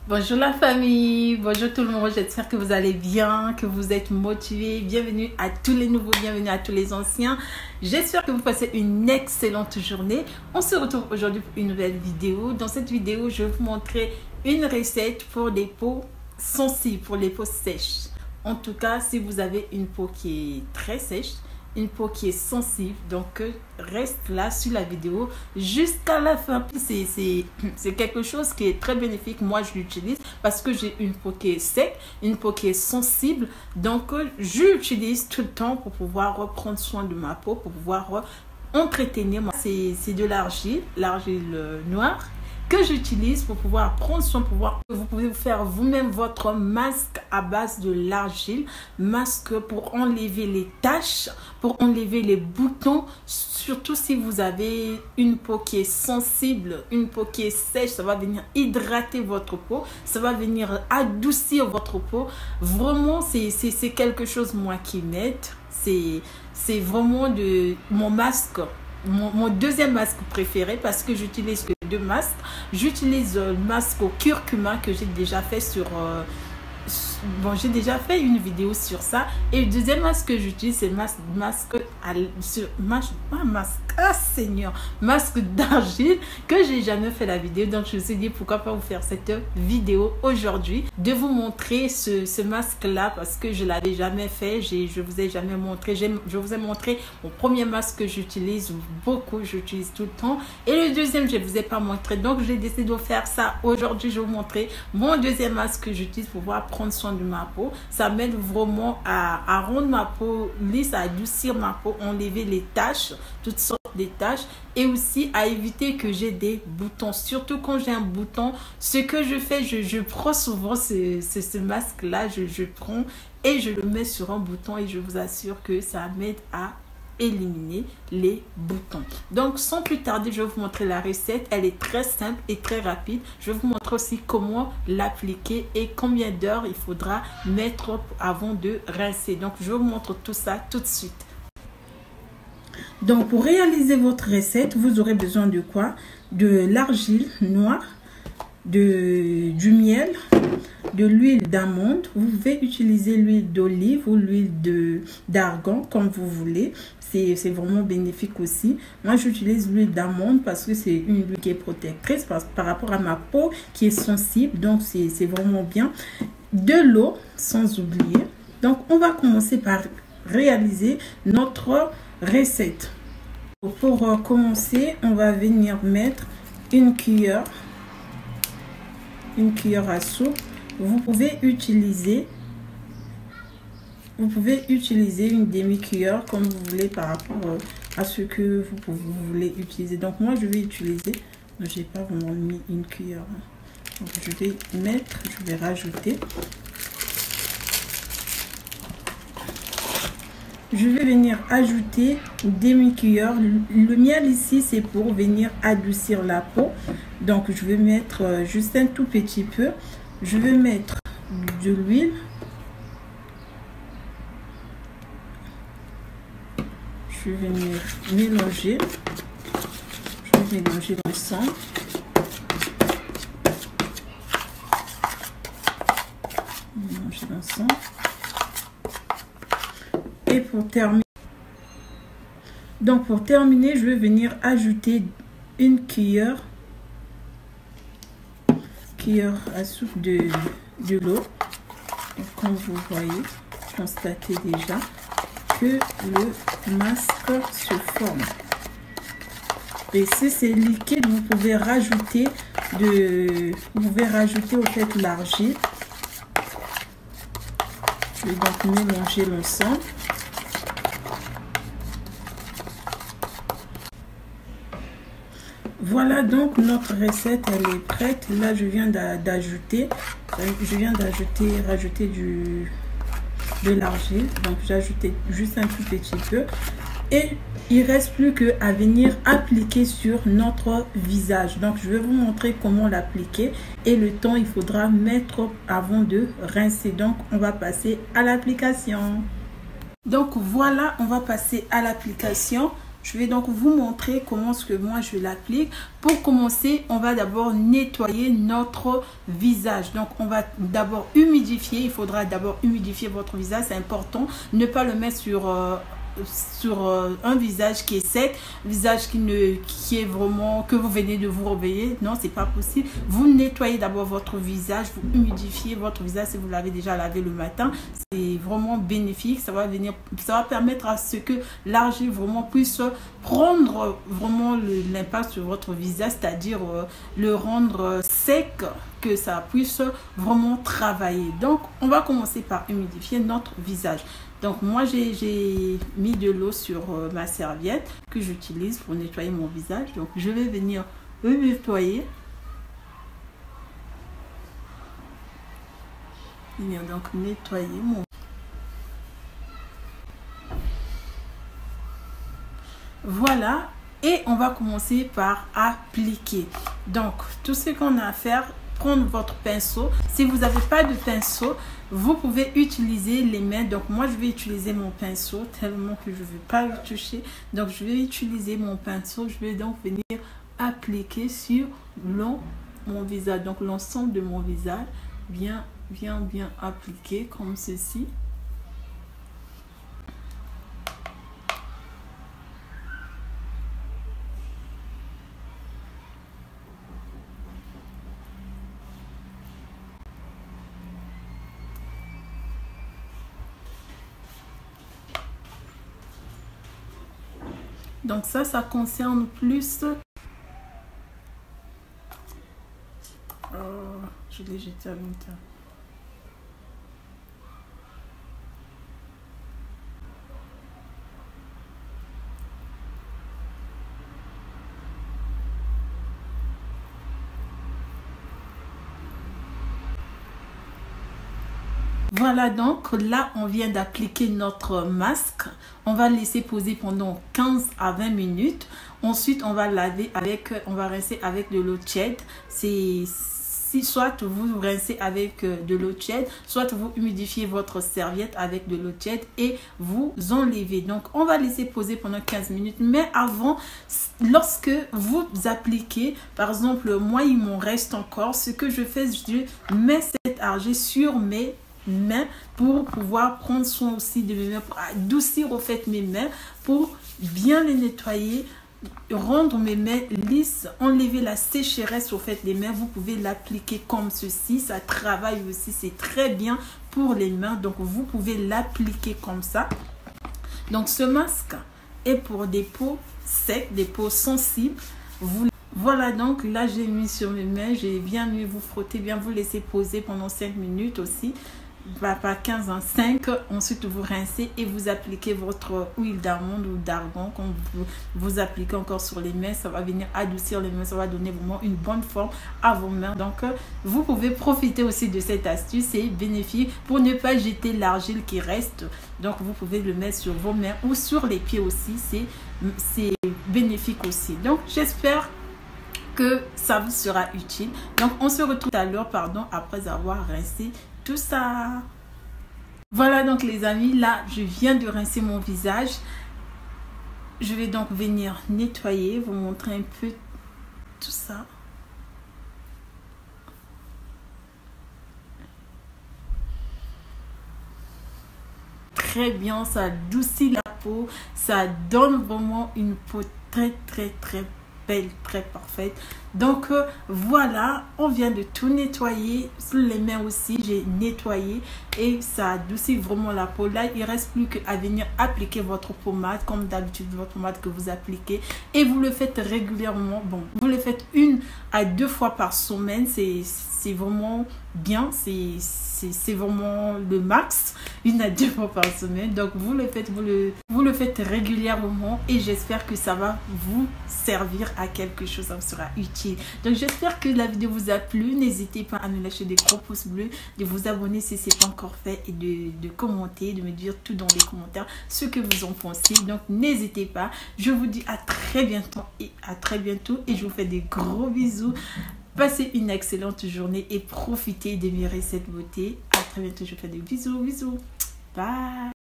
Bonjour la famille, bonjour tout le monde, j'espère que vous allez bien, que vous êtes motivés. Bienvenue à tous les nouveaux, bienvenue à tous les anciens. J'espère que vous passez une excellente journée. On se retrouve aujourd'hui pour une nouvelle vidéo. Dans cette vidéo, je vais vous montrer une recette pour des peaux sensibles, pour les peaux sèches. En tout cas, si vous avez une peau qui est très sèche, une peau qui est sensible, donc reste là sur la vidéo jusqu'à la fin. C'est quelque chose qui est très bénéfique. Moi je l'utilise parce que j'ai une peau qui est sec, une peau qui est sensible, donc je l'utilise tout le temps pour pouvoir reprendre soin de ma peau, pour pouvoir entretenir. C'est de l'argile noire que j'utilise pour pouvoir prendre soin, vous pouvez faire vous-même votre masque à base de l'argile, masque pour enlever les taches, pour enlever les boutons, surtout si vous avez une peau qui est sensible, une peau qui est sèche, ça va venir hydrater votre peau, ça va venir adoucir votre peau. Vraiment, c'est quelque chose moi qui m'aide, c'est vraiment mon masque. Mon deuxième masque préféré parce que j'utilise que deux masques. J'utilise le masque au curcuma que j'ai déjà fait j'ai déjà fait une vidéo sur ça. Et le deuxième masque que j'utilise, c'est masque d'argile que j'ai jamais fait la vidéo. Donc je me suis dit pourquoi pas vous faire cette vidéo aujourd'hui, de vous montrer ce masque là parce que je l'avais jamais fait. Je vous ai jamais montré. Je vous ai montré mon premier masque que j'utilise beaucoup, j'utilise tout le temps. Et le deuxième, je vous ai pas montré. Donc j'ai décidé de faire ça aujourd'hui. Je vais vous montrer mon deuxième masque que j'utilise pour pouvoir prendre soin de ma peau. Ça m'aide vraiment à rendre ma peau lisse, à adoucir ma peau, enlever les taches, toutes sortes de taches, et aussi à éviter que j'ai des boutons. Surtout quand j'ai un bouton, ce que je fais, je prends souvent ce masque là, je prends et je le mets sur un bouton et je vous assure que ça m'aide à éliminer les boutons. Donc sans plus tarder, je vais vous montrer la recette. Elle est très simple et très rapide. Je vais vous montrer aussi comment l'appliquer et combien d'heures il faudra mettre avant de rincer. Donc je vous montre tout ça tout de suite. Donc pour réaliser votre recette, vous aurez besoin de quoi? De l'argile noire, du miel, de l'huile d'amande. Vous pouvez utiliser l'huile d'olive ou l'huile d'argan comme vous voulez. C'est vraiment bénéfique aussi. Moi, j'utilise l'huile d'amande parce que c'est une huile qui est protectrice par rapport à ma peau qui est sensible. Donc, c'est vraiment bien. De l'eau, sans oublier. Donc, on va commencer par réaliser notre recette. Pour commencer, on va venir mettre une cuillère à soupe. Vous pouvez utiliser une demi-cuillère comme vous voulez par rapport à ce que vous voulez utiliser. Donc moi je vais utiliser, j'ai pas vraiment mis une cuillère. Donc je vais rajouter. Je vais venir ajouter une demi-cuillère. Le miel ici, c'est pour venir adoucir la peau. Donc, je vais mettre juste un tout petit peu. Je vais mettre de l'huile. Je vais venir mélanger. Je vais mélanger l'ensemble. Mélanger l'ensemble. Et pour terminer, je vais venir ajouter une cuillère à soupe de l'eau. Comme vous voyez, constatez déjà que le masque se forme. Et si c'est liquide, vous pouvez rajouter au fait l'argile. Je vais donc mélanger l'ensemble. Voilà, donc notre recette elle est prête. Là je viens d'ajouter rajouter de l'argile. Donc j'ai ajouté juste un tout petit peu et il reste plus que à venir appliquer sur notre visage. Donc je vais vous montrer comment l'appliquer et le temps il faudra mettre avant de rincer. Donc on va passer à l'application. Donc voilà, on va passer à l'application. Je vais donc vous montrer comment ce que moi je l'applique. Pour commencer, on va d'abord nettoyer notre visage. Donc, on va d'abord humidifier. Il faudra d'abord humidifier votre visage. C'est important. Ne pas le mettre sur un visage qui est sec, visage qui est vraiment que vous venez de vous réveiller. Non, c'est pas possible. Vous nettoyez d'abord votre visage, vous humidifiez votre visage si vous l'avez déjà lavé le matin. C'est vraiment bénéfique. Ça va permettre à ce que l'argile vraiment puisse prendre vraiment l'impact sur votre visage, c'est-à-dire le rendre sec, que ça puisse vraiment travailler. Donc, on va commencer par humidifier notre visage. Donc, moi, j'ai mis de l'eau sur ma serviette que j'utilise pour nettoyer mon visage. Donc, je vais venir nettoyer. Venir donc nettoyer mon... Voilà. Et on va commencer par appliquer. Donc, tout ce qu'on a à faire, prendre votre pinceau. Si vous n'avez pas de pinceau, vous pouvez utiliser les mains. Donc, moi, je vais utiliser mon pinceau tellement que je ne veux pas le toucher. Donc, je vais utiliser mon pinceau. Je vais donc venir appliquer sur mon visage. Donc, l'ensemble de mon visage, bien appliqué comme ceci. Donc ça concerne plus... je l'ai jeté à l'intérieur. Voilà, donc là on vient d'appliquer notre masque. On va laisser poser pendant 15 à 20 minutes. Ensuite on va rincer avec de l'eau tiède. Soit vous rincez avec de l'eau tiède, soit vous humidifiez votre serviette avec de l'eau tiède et vous enlevez. Donc on va laisser poser pendant 15 minutes. Mais avant, lorsque vous appliquez, par exemple moi il m'en reste encore, ce que je fais, je mets cette argile sur mes mains pour pouvoir prendre soin aussi de mes mains, pour adoucir au fait mes mains, pour bien les nettoyer, rendre mes mains lisses, enlever la sécheresse au fait des mains. Vous pouvez l'appliquer comme ceci, ça travaille aussi, c'est très bien pour les mains. Donc vous pouvez l'appliquer comme ça. Donc ce masque est pour des peaux secs, des peaux sensibles. Voilà, donc là j'ai mis sur mes mains, j'ai bien mis, vous frottez bien, vous laissez poser pendant 5 minutes aussi. Pas 15 en 5. Ensuite vous rincez et vous appliquez votre huile d'amande ou d'argan. Quand vous appliquez encore sur les mains, ça va venir adoucir les mains, ça va donner vraiment une bonne forme à vos mains. Donc vous pouvez profiter aussi de cette astuce, c'est bénéfique pour ne pas jeter l'argile qui reste. Donc vous pouvez le mettre sur vos mains ou sur les pieds aussi, c'est bénéfique aussi. Donc j'espère que ça vous sera utile. Donc on se retrouve tout à l'heure, après avoir rincé tout ça. Voilà donc les amis, là je viens de rincer mon visage. Je vais donc venir nettoyer, vous montrer un peu tout ça. Très bien, ça adoucit la peau, ça donne vraiment une peau très belle, très parfaite. Donc voilà, on vient de tout nettoyer. Sur les mains aussi j'ai nettoyé et ça adoucit vraiment la peau. Là il reste plus qu'à venir appliquer votre pommade comme d'habitude, votre pommade que vous appliquez, et vous le faites régulièrement. Bon, vous le faites 1 à 2 fois par semaine, c'est vraiment bien, c'est vraiment le max, 1 à 2 fois par semaine. Donc vous le faites régulièrement et j'espère que ça va vous servir à quelque chose, ça vous sera utile. Donc j'espère que la vidéo vous a plu. N'hésitez pas à me lâcher des gros pouces bleus, de vous abonner si ce n'est pas encore fait et de commenter, de me dire tout dans les commentaires ce que vous en pensez. Donc n'hésitez pas. Je vous dis à très bientôt et je vous fais des gros bisous. Passez une excellente journée et profitez d'admirer cette beauté. À très bientôt, je vous fais des bisous. Bye.